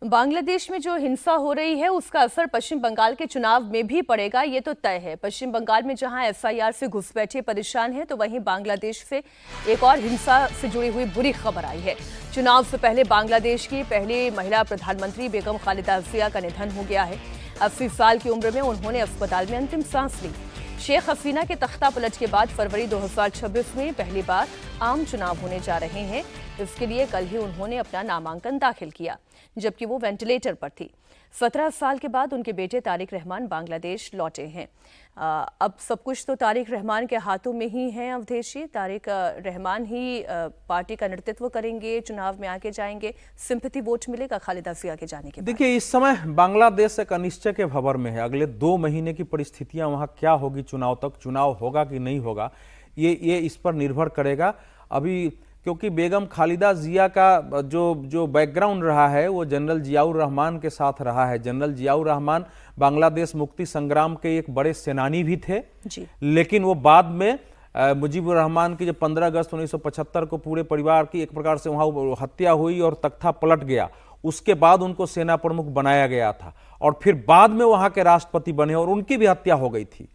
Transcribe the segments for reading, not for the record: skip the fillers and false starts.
बांग्लादेश में जो हिंसा हो रही है उसका असर पश्चिम बंगाल के चुनाव में भी पड़ेगा, ये तो तय है। पश्चिम बंगाल में जहां एफआईआर से घुसपैठे परेशान हैं, तो वहीं बांग्लादेश से एक और हिंसा से जुड़ी हुई बुरी खबर आई है। चुनाव से पहले बांग्लादेश की पहली महिला प्रधानमंत्री बेगम खालिदा जिया का निधन हो गया है। 80 साल की उम्र में उन्होंने अस्पताल में अंतिम सांस ली। शेख हसीना के तख्ता पलट के बाद फरवरी 2026 में पहली बार आम चुनाव होने जा रहे हैं। इसके लिए कल ही उन्होंने अपना नामांकन दाखिल किया, जबकि वो वेंटिलेटर पर थी। 17 साल के बाद उनके बेटे तारिक रहमान बांग्लादेश लौटे हैं। अब सब कुछ तो तारिक रहमान के हाथों में ही है। अवधेश जी, तारिक रहमान ही पार्टी का नेतृत्व करेंगे, चुनाव में आगे जाएंगे, सिंपैथी वोट मिलेगा खालिदा जिया के जाने के बाद। देखिए, इस समय बांग्लादेश एक अनिश्चय के भंवर में है। अगले 2 महीने की परिस्थितियां वहां क्या होगी, चुनाव तक चुनाव होगा कि नहीं होगा, ये इस पर निर्भर करेगा। अभी क्योंकि बेगम खालिदा जिया का जो बैकग्राउंड रहा है वो जनरल जियाउर रहमान के साथ रहा है। जनरल जियाउर रहमान बांग्लादेश मुक्ति संग्राम के एक बड़े सेनानी भी थे जी। लेकिन वो बाद में मुजीबुर रहमान की जब 15 अगस्त 1975 को पूरे परिवार की एक प्रकार से वहाँ हत्या हुई और तख्ता पलट गया, उसके बाद उनको सेना प्रमुख बनाया गया था और फिर बाद में वहाँ के राष्ट्रपति बने और उनकी भी हत्या हो गई थी।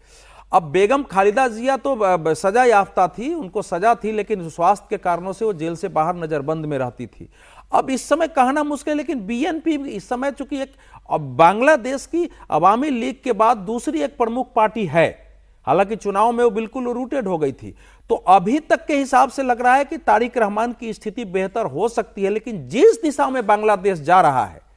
अब बेगम खालिदा जिया तो सजा याफ्ता थी, उनको सजा थी, लेकिन स्वास्थ्य के कारणों से वो जेल से बाहर नजरबंद में रहती थी। अब इस समय कहना मुश्किल है, लेकिन बीएनपी इस समय चूंकि एक बांग्लादेश की अवामी लीग के बाद दूसरी एक प्रमुख पार्टी है, हालांकि चुनाव में वो बिल्कुल रूटेड हो गई थी, तो अभी तक के हिसाब से लग रहा है कि तारिक रहमान की स्थिति बेहतर हो सकती है। लेकिन जिस दिशा में बांग्लादेश जा रहा है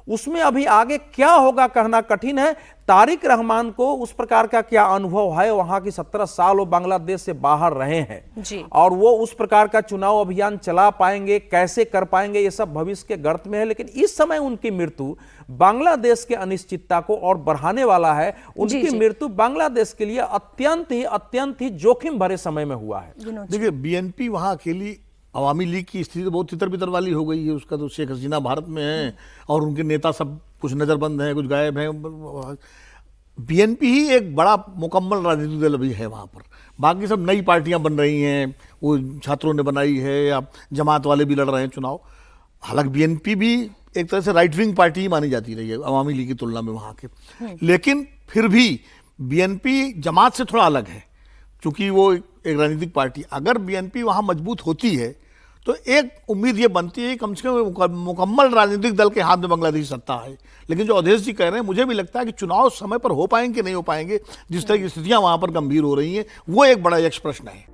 उसमें अभी आगे क्या होगा कहना कठिन है। तारिक रहमान को उस प्रकार का क्या अनुभव है, वहां की 17 साल वो बांग्लादेश से बाहर रहे हैं जी। और वो उस प्रकार का चुनाव अभियान चला पाएंगे, कैसे कर पाएंगे, ये सब भविष्य के गर्त में है। लेकिन इस समय उनकी मृत्यु बांग्लादेश के अनिश्चितता को और बढ़ाने वाला है। उनकी मृत्यु बांग्लादेश के लिए अत्यंत ही जोखिम भरे समय में हुआ है। देखिए, बीएनपी वहां अकेली अवामी लीग की स्थिति तो बहुत तितर बितर वाली हो गई है। उसका तो शेख हसीना भारत में है और उनके नेता सब कुछ नजरबंद हैं, कुछ गायब हैं। बीएनपी ही एक बड़ा मुकम्मल राजनीतिक दल अभी है वहाँ पर। बाकी सब नई पार्टियां बन रही हैं, वो छात्रों ने बनाई है या जमात वाले भी लड़ रहे हैं चुनाव। हालांकि बीएनपी भी एक तरह से राइट विंग पार्टी ही मानी जाती रही है अवामी लीग की तुलना में वहाँ के, लेकिन फिर भी बीएनपी जमात से थोड़ा अलग है, चूंकि वो एक राजनीतिक पार्टी। अगर बीएनपी वहाँ मजबूत होती है तो एक उम्मीद ये बनती है कम से कम मुकम्मल राजनीतिक दल के हाथ में बांग्लादेश सत्ता है। लेकिन जो अवधेश जी कह रहे हैं, मुझे भी लगता है कि चुनाव समय पर हो पाएंगे कि नहीं हो पाएंगे, जिस तरह की स्थितियां वहां पर गंभीर हो रही हैं, वो एक बड़ा यक्ष प्रश्न है।